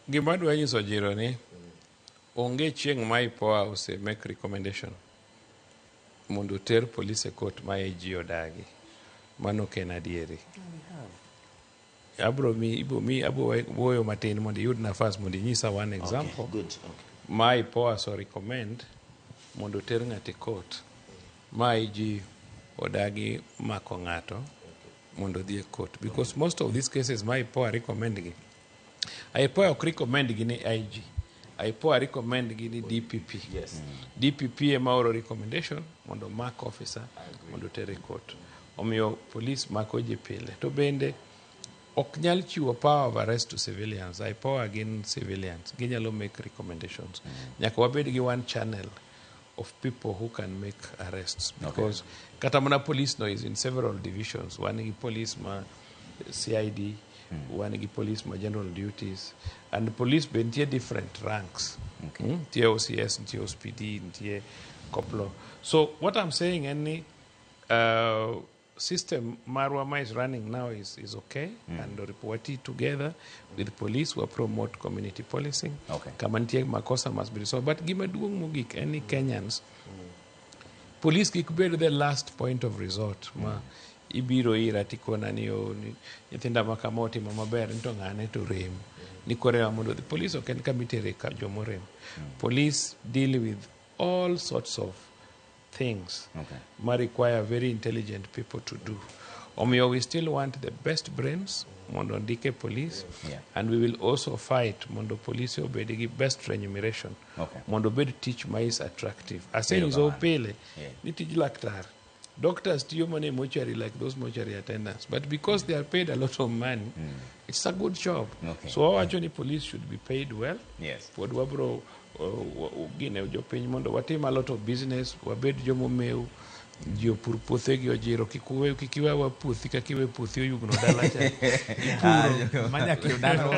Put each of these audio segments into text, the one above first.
Gima dwa nyiso jiro ni onge chieng' ma IPOA ose make recommendation mondo ter police court ma ji odagi. Mano ken adieri. Abo wuoyo matin mondo iyud nafas mondo inyisa one example. Okay, good. Okay. Ma IPOA so recommend mondo ter ng'ato court ma ji odagi mako ng'ato mondo dhi court, because most of these cases ma IPOA recommend gi, IPOA ok recommend gi ni IG, IPOA recommend gi ni DPP. Yes. DPP ema oro recommendation mondo mak officer mondo ter court. Omiyo police mako ji pile. To bende ok nyal chiwo power of arrest to civilians. IPOA gin civilians. Ginyalo make recommendations. Nyaka wabed gi one channel of people who can make arrests, because Katamana police now is in several divisions. One police ma CID, one police ma general duties, and the police been different ranks. Tie OCS, tie OSPD, tie Koplo. So what I'm saying, any system Marwama is running now is okay, and reported together with police who promote community policing. Kamantie makosa must be resolved. But give me doing mugik any Kenyans. Police could be the last point of resort. Ma ibiro ira tikona niyo nyithinda makamoti mama ber nto ngane to rem. Ni korea mondo the police can committee ka jomorem. Police deal with all sorts of things ma require very intelligent people to do. Omiyo we still want the best brains mondo ndike police, and we will also fight mondo police obed gi best remuneration mondo bed teach ma is attractive. Asen is opele ni tij laktar. Doctors tiyo mane mortuary like those mortuary attendants, but because they are paid a lot of money, it's a good job. So actually police should be paid well. Pod wabro gine jopiny mondo watim a lot of business, wabed jomomeu jopur puothe gi ojiro kikiwe wa puothi ka kiwe puothi oyugno dala cha ipuro manya kiudano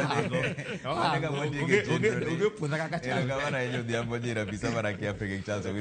Uge puotha kaka chalo. Kamana hiyo dhiambo jira bisa mara kia Afrika chanzo.